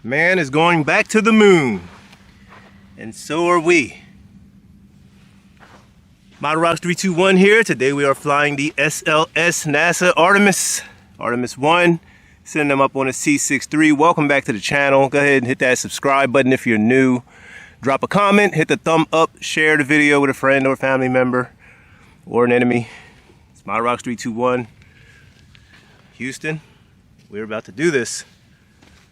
Man is going back to the moon. And so are we. Model Rocks 321 here. Today we are flying the SLS NASA Artemis. Artemis 1. Sending them up on a C63. Welcome back to the channel. Go ahead and hit that subscribe button if you're new. Drop a comment, hit the thumb up, share the video with a friend or family member or an enemy. It's Model Rocks 321. Houston, we're about to do this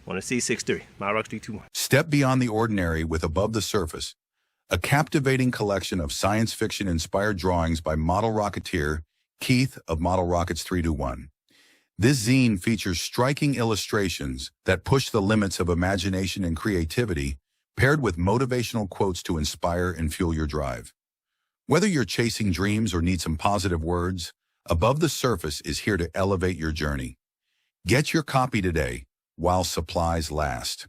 on a C63. Model Rocks 321. Step beyond the ordinary with Above the Surface, a captivating collection of science fiction-inspired drawings by model rocketeer Keith of Model Rockets 321. This zine features striking illustrations that push the limits of imagination and creativity, paired with motivational quotes to inspire and fuel your drive. Whether you're chasing dreams or need some positive words, Above the Surface is here to elevate your journey. Get your copy today while supplies last.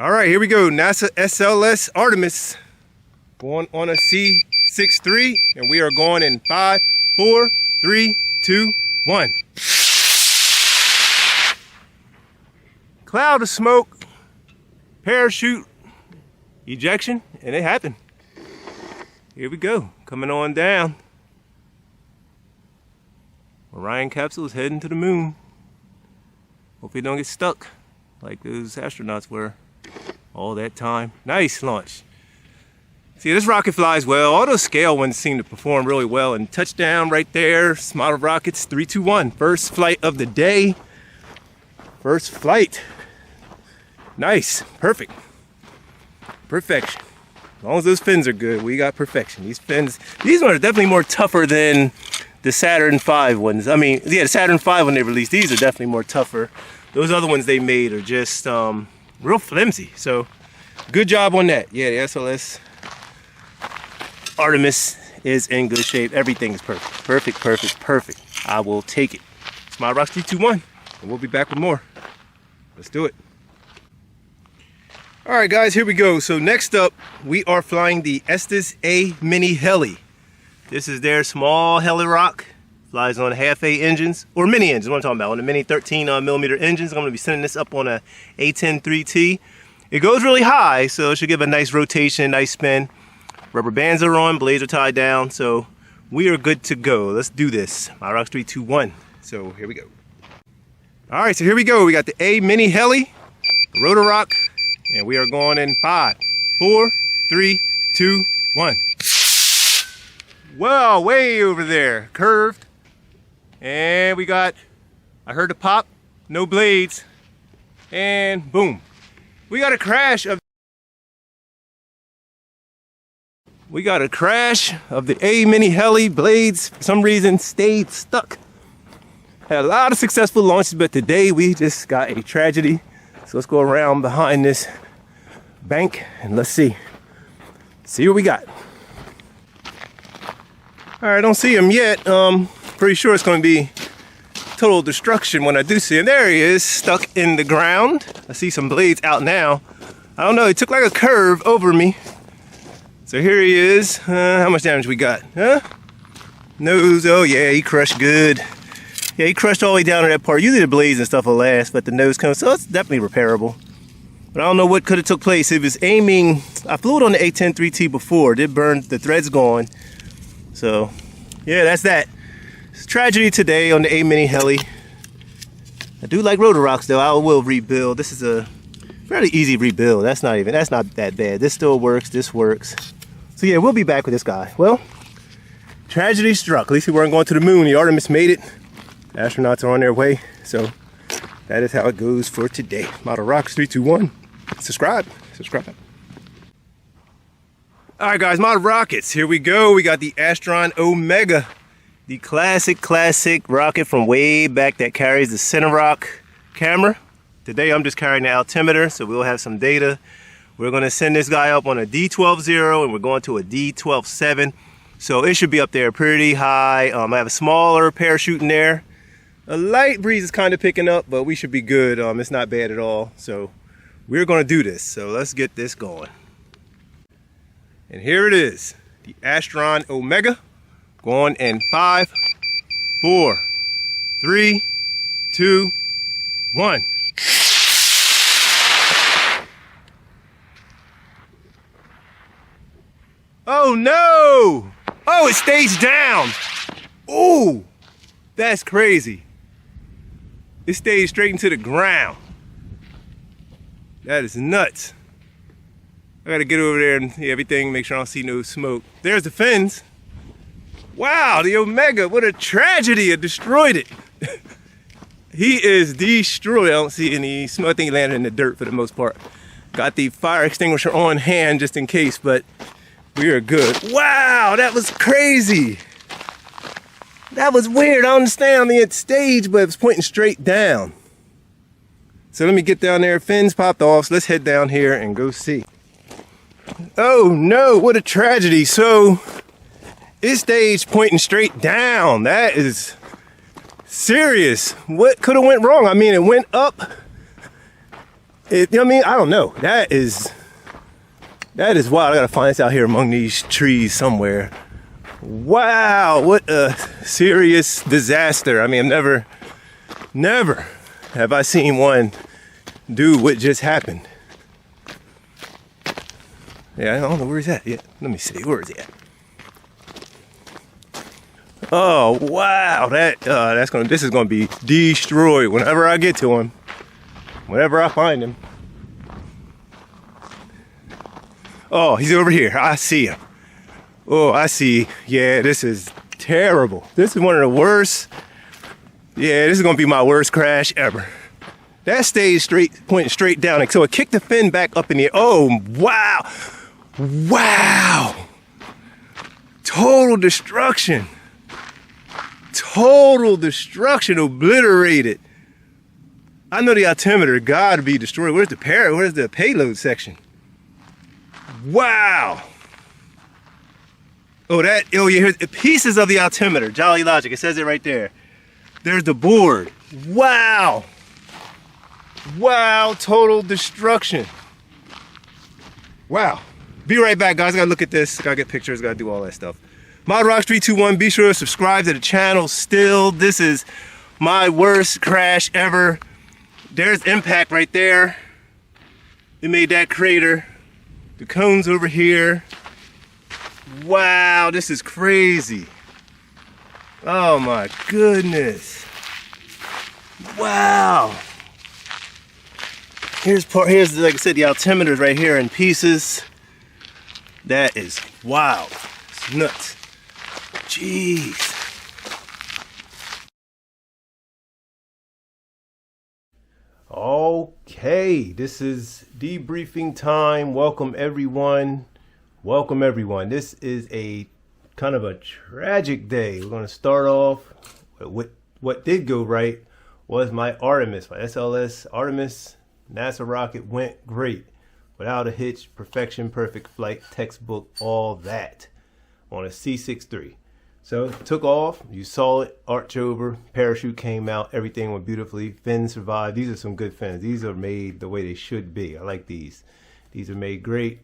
All right, here we go. NASA SLS Artemis going on a C63, and we are going in 5, 4, 3, 2, 1. Cloud of smoke, parachute ejection, and it happened. Here we go, coming on down. Orion capsule is heading to the moon. Hope it don't get stuck like those astronauts were all that time. Nice launch. See, this rocket flies well. All those scale ones seem to perform really well. And touchdown right there, Model Rockets 321. First flight of the day. First flight. Nice, perfect. Perfection. As long as those fins are good, we got perfection. These fins, these ones are definitely more tougher than the Saturn V ones. I mean, yeah, the Saturn V when they released, these are definitely more tougher. Those other ones they made are just real flimsy. So good job on that. Yeah, the SLS Artemis is in good shape. Everything is perfect. Perfect, perfect, perfect. I will take it. It's Model Rocks 321, and we'll be back with more. Let's do it. All right, guys, here we go. So next up, we are flying the Estes A Mini Heli. This is their small heli rock. Flies on half A engines, or mini engines, what I'm talking about, on the mini 13 millimeter engines. I'm gonna be sending this up on a A10 3T. It goes really high, so it should give a nice rotation, nice spin. Rubber bands are on, blades are tied down, so we are good to go. Let's do this. Model Rocks 321. So here we go. All right, so here we go. We got the A Mini Heli, rotor rock, and we are going in 5, 4, 3, 2, 1. Well, way over there, curved. And we got, I heard the pop, no blades, and boom. We got a crash of the A Mini Heli. Blades, for some reason, stayed stuck. Had a lot of successful launches, but today we just got a tragedy. So let's go around behind this bank and let's see what we got. All right, I don't see him yet. Pretty sure it's going to be total destruction when I do see him. There he is, stuck in the ground. I see some blades out now. I don't know, it took like a curve over me. So here he is. How much damage we got? Huh? Nose, oh yeah, he crushed good. Yeah, he crushed all the way down to that part. Usually the blades and stuff will last, but the nose comes, so it's definitely repairable. But I don't know what could have took place. It was aiming, I flew it on the A10 3T before. It did burn, the thread's gone. So, yeah, that's that. It's a tragedy today on the A Mini Heli. I do like rotor rocks though. I will rebuild. This is a fairly easy rebuild. That's not that bad. This still works, this works. So yeah, we'll be back with this guy. Well, tragedy struck. At least we weren't going to the moon. The Artemis made it. The astronauts are on their way. So that is how it goes for today. Model Rocks 321. Subscribe. All right, guys, Model Rockets. Here we go. We got the Astron Omega. The classic rocket from way back that carries the center rock camera. Today I'm just carrying the altimeter, so we'll have some data. We're gonna send this guy up on a D12.0 and we're going to a D12.7. So it should be up there pretty high. I have a smaller parachute in there. A light breeze is kind of picking up, but we should be good. It's not bad at all. So we're going to do this. So let's get this going. And here it is, the Astron Omega, going in 5, 4, 3, 2, 1. Oh no! Oh, it staged down. Oh, that's crazy. It staged straight into the ground. That is nuts. I gotta get over there and see everything, make sure I don't see no smoke. There's the fins. Wow, the Omega, what a tragedy, it destroyed it. He is destroyed. I don't see any smoke. I think he landed in the dirt for the most part. Got the fire extinguisher on hand just in case, but we are good. Wow, that was crazy. That was weird. I understand on the stage, but it was pointing straight down. So let me get down there. Fins popped off. So let's head down here and go see. Oh no, what a tragedy. So it staged pointing straight down. That is serious. What could have went wrong? I mean, it went up. You know what I mean? I don't know. That is wild. I gotta find this out here among these trees somewhere. Wow, what a serious disaster. I mean, never have I seen one do what just happened. Yeah, I don't know where he's at yet. Let me see, where is he at? Oh wow, this is gonna be destroyed whenever I get to him. Whenever I find him. Oh, he's over here. I see him. Oh, I see. Yeah, this is terrible. This is one of the worst. Yeah, this is gonna be my worst crash ever. That stayed pointing straight down. So it kicked the fin back up in the air. Oh, wow. Wow. Total destruction. Total destruction, obliterated. I know the altimeter gotta be destroyed. Where's the payload section? Wow. Oh, yeah, here's pieces of the altimeter. Jolly Logic, it says it right there. There's the board. Wow. Wow, total destruction. Wow. Be right back, guys. I gotta look at this. Gotta get pictures, gotta do all that stuff. modelrockets 321, be sure to subscribe to the channel still. This is my worst crash ever. There's impact right there. It made that crater. The cone's over here. Wow, this is crazy. Oh my goodness. Wow. Here's like I said, the altimeter's right here in pieces. That is wild. It's nuts. Jeez. Okay, this is debriefing time. Welcome everyone. Welcome everyone. This is a kind of a tragic day. We're going to start off with what did go right was my Artemis, my SLS Artemis NASA rocket went great. Without a hitch, perfection, perfect flight, textbook, all that on a C-63. So took off, you saw it, arch over, parachute came out, everything went beautifully, fins survived. These are some good fins. These are made the way they should be. I like these. These are made great.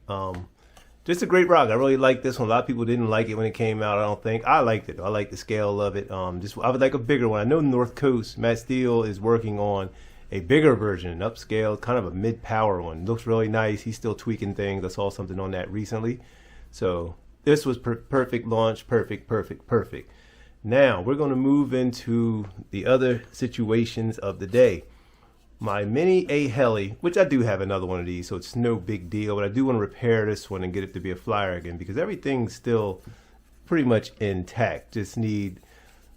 Just a great rocket. I really like this one. A lot of people didn't like it when it came out, I don't think. I liked it. I like the scale of it. I would like a bigger one. I know North Coast, Matt Steele is working on a bigger version, an upscale, kind of a mid-power one. Looks really nice. He's still tweaking things. I saw something on that recently. So this was perfect launch, perfect. Now we're going to move into the other situations of the day. My mini A heli, which I do have another one of these, so it's no big deal, but I do want to repair this one and get it to be a flyer again because everything's still pretty much intact. Just need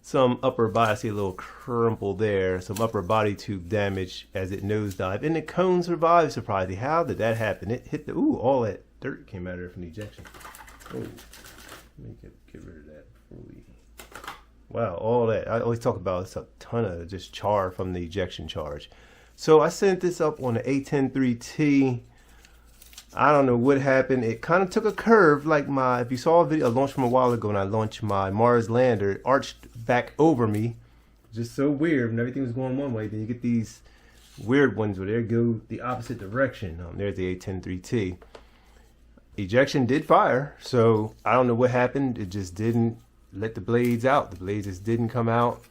some upper body, I see a little crumple there, some upper body tube damage as it nosedived, and the cone survived surprisingly. How did that happen? It hit the, ooh, all that dirt came out of there from the ejection. Oh, let me get rid of that before we, wow, all that. I always talk about it's a ton of just char from the ejection charge. So I sent this up on the A103T. I don't know what happened. It kind of took a curve like my, if you saw a video I launched from a while ago and I launched my Mars lander, it arched back over me. Just so weird when everything was going one way. Then you get these weird ones where they go the opposite direction. There's the A103T. Ejection did fire, so I don't know what happened. It just didn't let the blades out. The blades just didn't come out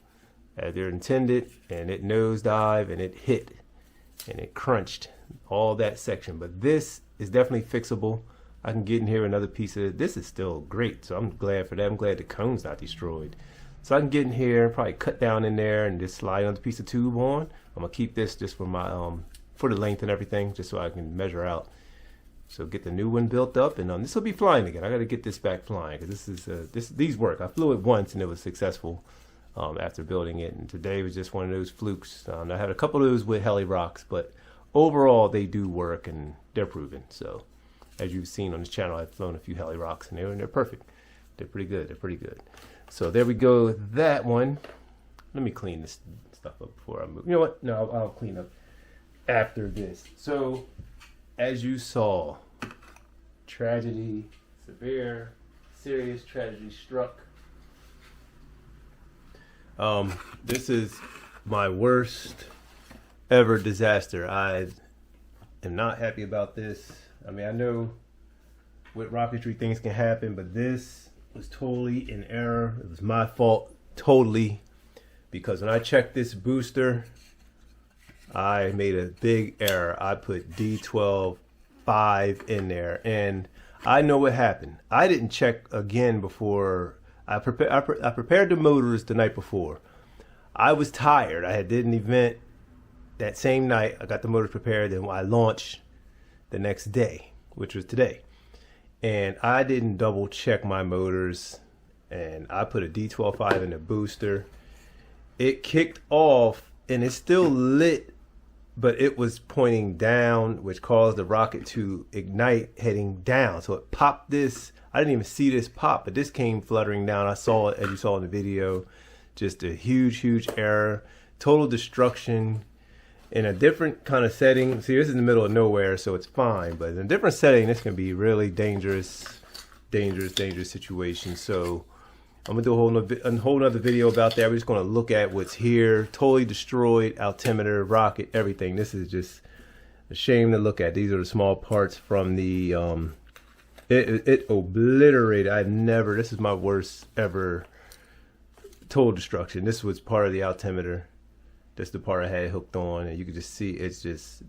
as they're intended, and it nosedive and it hit and it crunched all that section. But this is definitely fixable. I can get in here another piece of it. This is still great, so I'm glad for that. I'm glad the cone's not destroyed. So I can get in here, probably cut down in there and just slide another piece of tube on. I'm gonna keep this just for my for the length and everything, just so I can measure out. So get the new one built up, and this will be flying again. I got to get this back flying because this is these work. I flew it once and it was successful after building it, and today was just one of those flukes. I had a couple of those with heli rocks, but overall they do work and they're proven. So as you've seen on this channel, I've flown a few heli rocks and they're perfect. They're pretty good. They're pretty good. So there we go. That one. Let me clean this stuff up before I move. You know what? No, I'll clean up after this. So as you saw, tragedy, severe, serious tragedy struck. This is my worst ever disaster. I am not happy about this. I mean, I know with rocketry things can happen, but this was totally in error. It was my fault, totally, because when I checked this booster, I made a big error. I put D12.5 in there, and I know what happened. I didn't check again before. I prepared the motors the night before. I was tired. I did an event that same night. I got the motors prepared, and I launched the next day, which was today. And I didn't double check my motors, and I put a D12.5 in the booster. It kicked off, and it still lit, but it was pointing down, which caused the rocket to ignite heading down. So it popped this. I didn't even see this pop, but this came fluttering down. I saw it, as you saw in the video. Just a huge, huge error. Total destruction. In a different kind of setting. See, this is in the middle of nowhere, so it's fine. But in a different setting, this can be really dangerous situation. So I'm going to do a whole nother video about that. We're just going to look at what's here. Totally destroyed, altimeter, rocket, everything. This is just a shame to look at. These are the small parts from the, it obliterated. This is my worst ever total destruction. This was part of the altimeter. That's the part I had hooked on, and you can just see it's just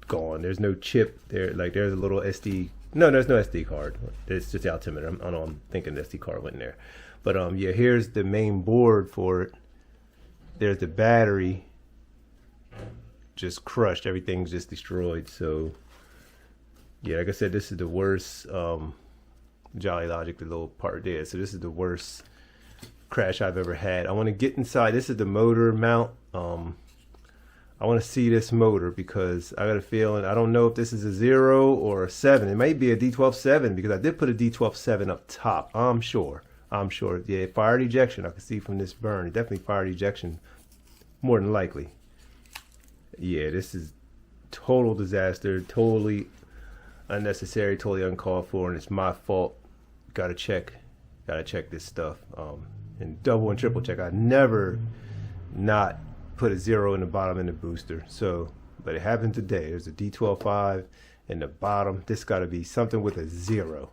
gone. There's no chip there. Like there's a little SD. No, there's no SD card. It's just the altimeter. I'm thinking the SD card went in there. But yeah, here's the main board for it. There's the battery. Just crushed. Everything's just destroyed. So yeah, like I said, this is the worst. Jolly Logic, the little part there. So this is the worst crash I've ever had. I want to get inside. This is the motor mount. I want to see this motor because I got a feeling, I don't know if this is a 0 or a 7. It might be a D12.7 because I did put a D12.7 up top. I'm sure. Yeah, it fired ejection. I can see from this burn. It definitely fired ejection, more than likely. Yeah, this is total disaster, totally unnecessary, totally uncalled for, and it's my fault. Gotta check this stuff. And double and triple check. I never not put a 0 in the bottom in the booster. So, but it happened today. There's a D12.5 in the bottom. This got to be something with a 0.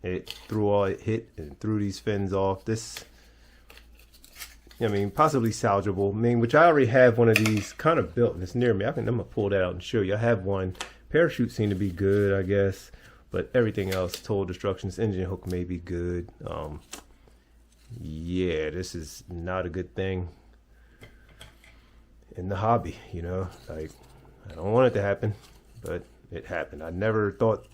It hit and threw these fins off. This, I mean, possibly salvageable. I mean, which I already have one of these kind of built, and it's near me. I'm gonna pull that out and show you. I have one. Parachute seem to be good, I guess, but everything else, total destruction. This engine hook may be good. Yeah, this is not a good thing in the hobby, you know. Like, I don't want it to happen, but it happened. I never thought.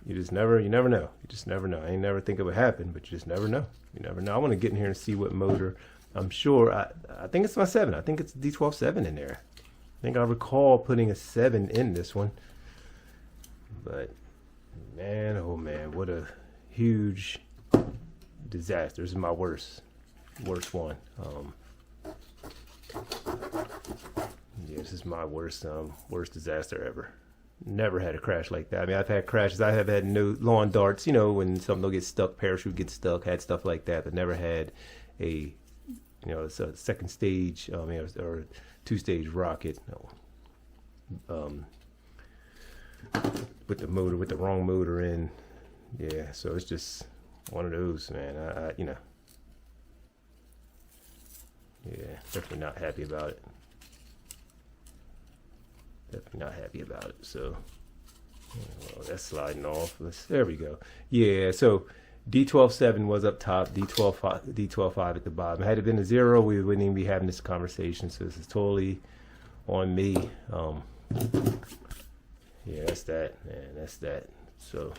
You never know. You just never know. I ain't never think it would happen, but you just never know. You never know. I want to get in here and see what motor. I'm sure. I think it's my 7. I think it's D12.7 in there. I think I recall putting a 7 in this one. But man, oh man, what a huge disaster. This is my worst one. Yeah, this is my worst disaster ever. Never had a crash like that. I mean, I've had crashes. I have had no lawn darts, you know, when something will get stuck, parachute gets stuck, had stuff like that, but never had a, you know, a second stage, or two-stage rocket. With the motor, with the wrong motor in. Yeah, so it's just one of those, man. You know, yeah, definitely not happy about it. Definitely not happy about it. So, well, that's sliding off. There we go. Yeah, so D12.7 was up top, D12.5 at the bottom. Had it been a 0, we wouldn't even be having this conversation. So this is totally on me. Yeah, that's that, man. That's that. So